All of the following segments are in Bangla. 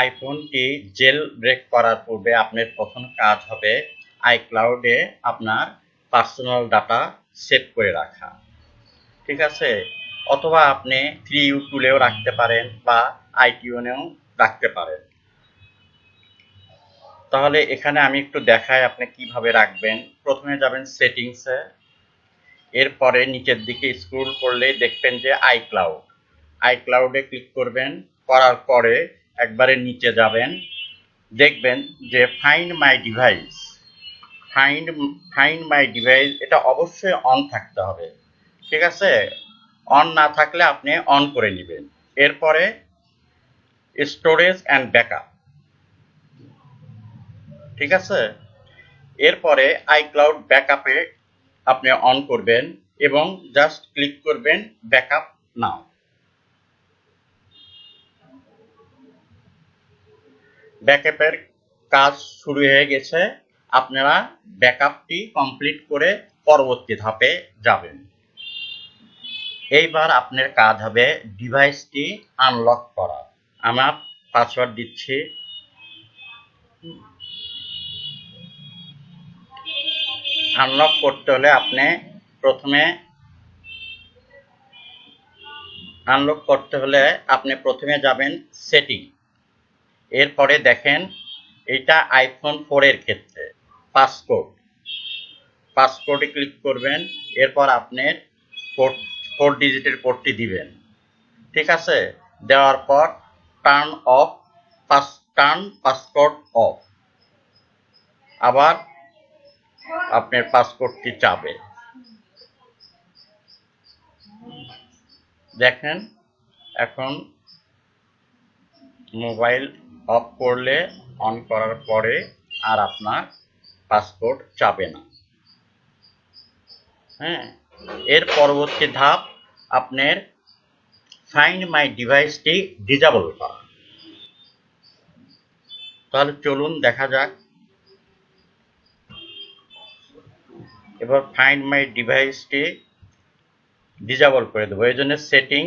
আইফোনটি জেল ব্রেক করার পূর্বে আপনার প্রথম কাজ হবে আইক্লাউডে আপনার পার্সোনাল ডাটা সেভ করে রাখা। ঠিক আছে, অথবা আপনি 3U টুলেও রাখতে পারেন বা iTunesও রাখতে পারেন। তাহলে এখানে আমি একটু দেখাই আপনি কিভাবে রাখবেন। প্রথমে যাবেন সেটিংসে, এরপরে নিচের দিকে স্ক্রল করলে দেখবেন যে আইক্লাউডে ক্লিক করবেন। করার পরে একবারে নিচে যাবেন, দেখবেন যে ফাইন্ড মাই ডিভাইস এটা অবশ্যই অন থাকতে হবে। ঠিক আছে, অন না থাকলে আপনি অন করে নেবেন। এরপরে স্টোরেজ অ্যান্ড ব্যাকআপ, ঠিক আছে, এরপরে আইক্লাউড ব্যাকআপে আপনি অন করবেন এবং জাস্ট ক্লিক করবেন ব্যাকআপ নাও। ব্যাকআপের কাজ শুরু হয়ে গেছে, আপনারা ব্যাকআপটি কমপ্লিট করে পরবর্তী ধাপে যাবেন। এইবার আপনার কাজ হবে ডিভাইসটি আনলক করা। আমার পাসওয়ার্ড দিচ্ছি। আনলক করতে হলে আপনি প্রথমে যাবেন সেটিং, এরপরে দেখেন এটা আইফোন 4 এর ক্ষেত্রে পাসকোডে ক্লিক করবেন। এরপর আপনার 4 ডিজিটের কোডটি দিবেন। ঠিক আছে, দেওয়ার পর টার্ন পাসকোড অফ, আবার আপনার পাসকোডটি চাবে। দেখেন এখন মোবাইল অফ করলে অন করার পরে আর আপনার পাসকোড চাবে না। হ্যাঁ, এর পরবর্তী ধাপ আপনার ফাইন্ড মাই ডিভাইসটি ডিসেবল করা। তাহলে চলুন দেখা যাক। এবার ফাইন্ড মাই ডিভাইসটি ডিসেবল করে দেবো। এই জন্য সেটিং,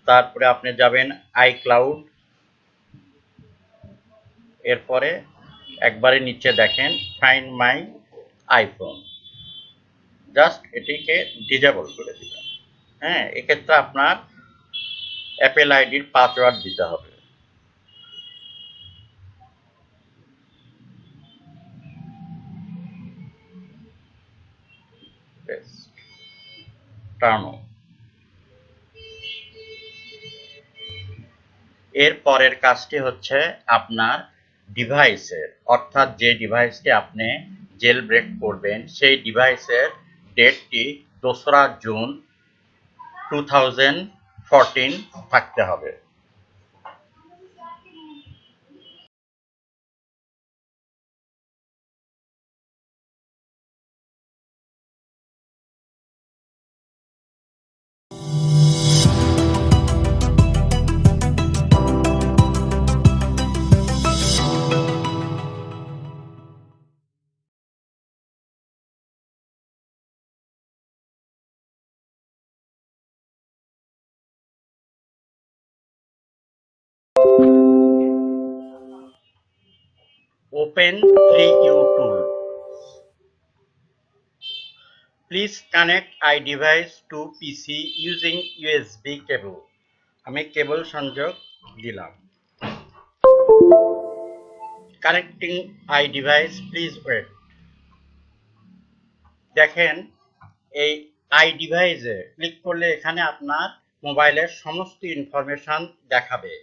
তারপরে আপনি যাবেন আইক্লাউড, এরপরে একবারে নিচে দেখেন ফাইন্ড মাই আইফোন, জাস্ট এটিকে ডিসেবল করে দিবেন। হ্যাঁ, এক্ষেত্রে আপনার অ্যাপেল আইডির পাসওয়ার্ড দিতে হবে। Turn off. এর পরের কাজটি হচ্ছে আপনার ডিভাইসের, অর্থাৎ যে ডিভাইসটি আপনি জেল ব্রেক করবেন সেই ডিভাইসের ডেটটি 2রা জুন 2014 থাকতে হবে। Open 3U tool. Please connect iDevice to PC using USB cable. আমি কেবল সংযোগ দিলাম। Connecting iDevice, please wait. দেখেন এই iDevice-এ ক্লিক করলে এখানে আপনার মোবাইলের সমস্ত ইনফরমেশন দেখাবে।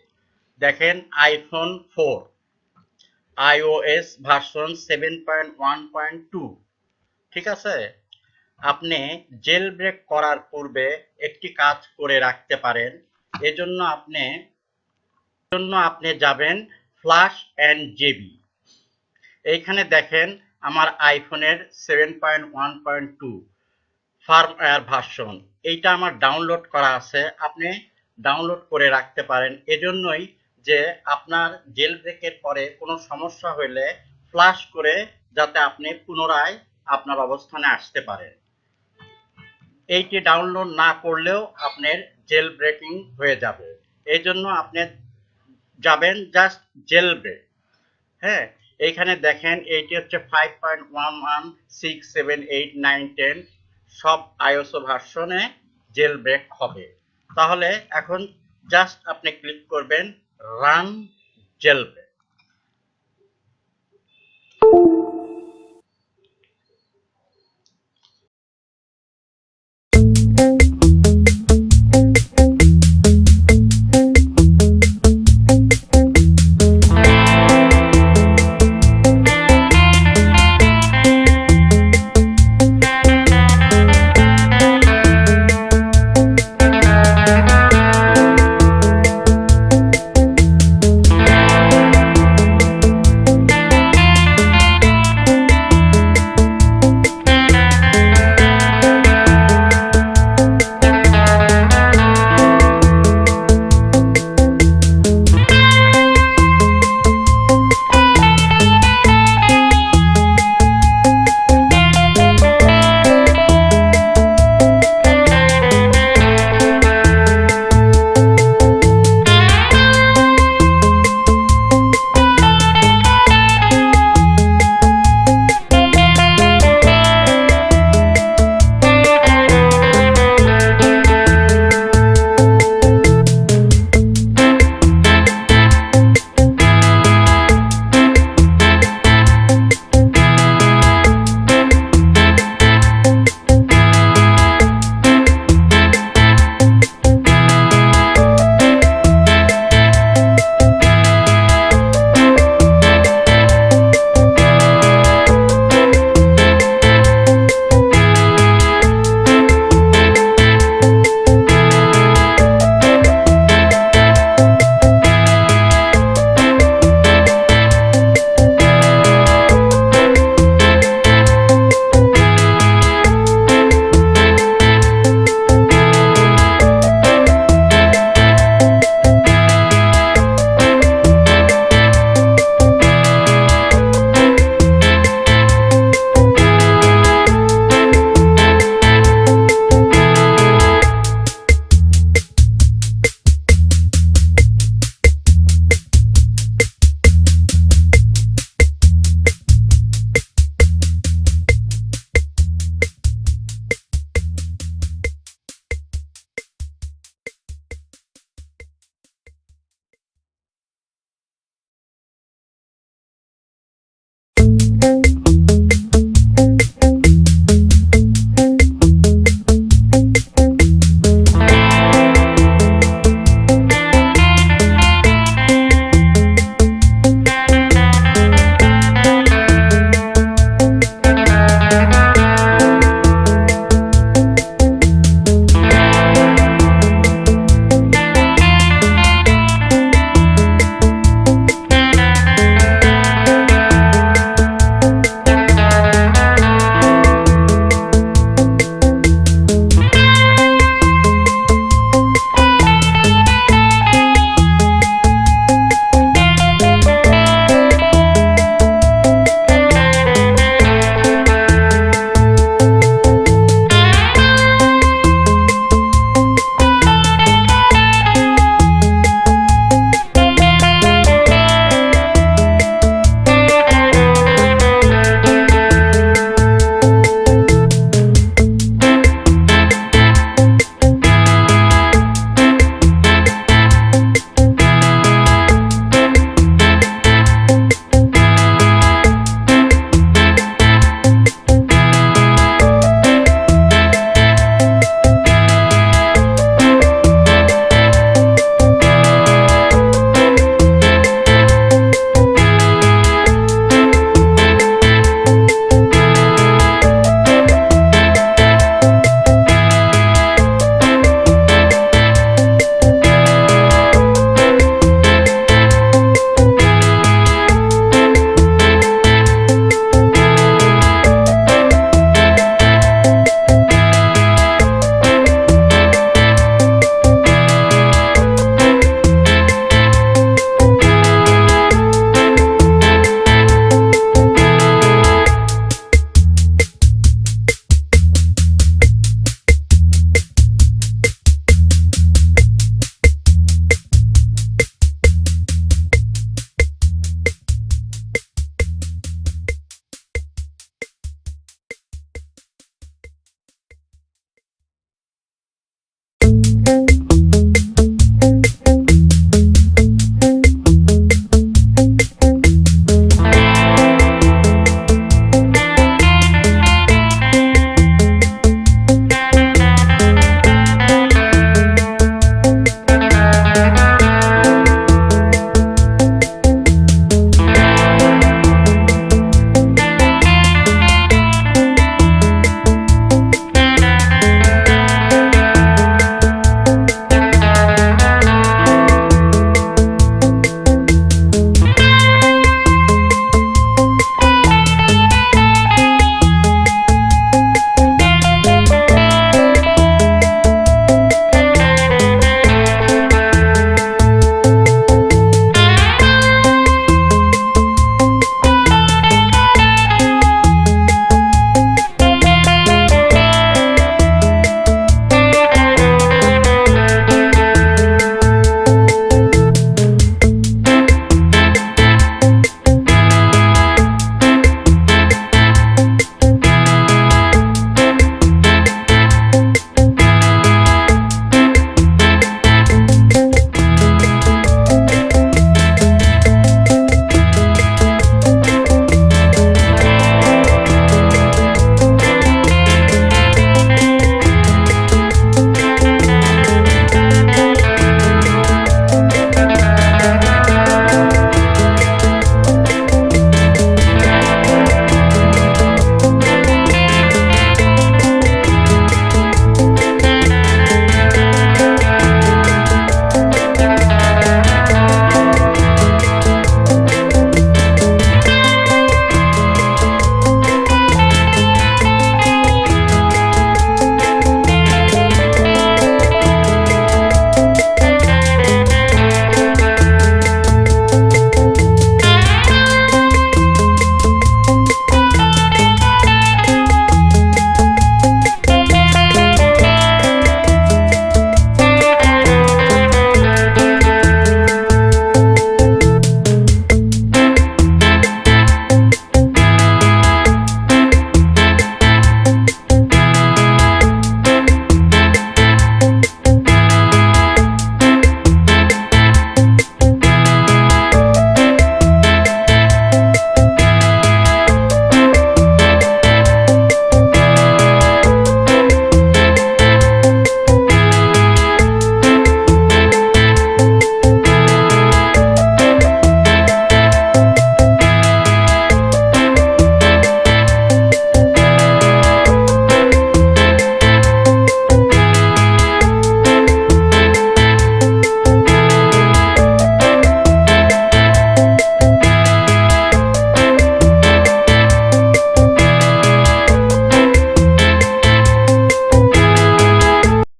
দেখেন আইফোন 4 iOS ভার্সন 7.1.2। ঠিক আছে, আপনি জেল ব্রেক করার পূর্বে একটি কাজ করে রাখতে পারেন। এজন্য আপনি যাবেন ফ্ল্যাশ অ্যান্ড জেবি। এইখানে দেখেন আমার আইফোনের 7.1.2 ফার্মওয়্যার ভার্সন, এইটা আমার ডাউনলোড করা আছে। আপনি ডাউনলোড করে রাখতে পারেন, এজন্যই যে আপনার জেল ব্রেকের পরে কোনো সমস্যা হলে ফ্ল্যাশ করে যাতে আপনি পুনরায় আপনার অবস্থানে আসতে পারেন। এইটি ডাউনলোড না করলেও আপনার জেল ব্রেকিং হয়ে যাবে। এই জন্য আপনি যাবেন জাস্ট জেল ব্রেক। হ্যাঁ, এইখানে দেখেন এইটি হচ্ছে 5.11, 6, 7, 8, 9, 10 সব আইওএস ভার্সনে জেল ব্রেক হবে। তাহলে এখন জাস্ট আপনি ক্লিক করবেন রান জেল ব্রেক।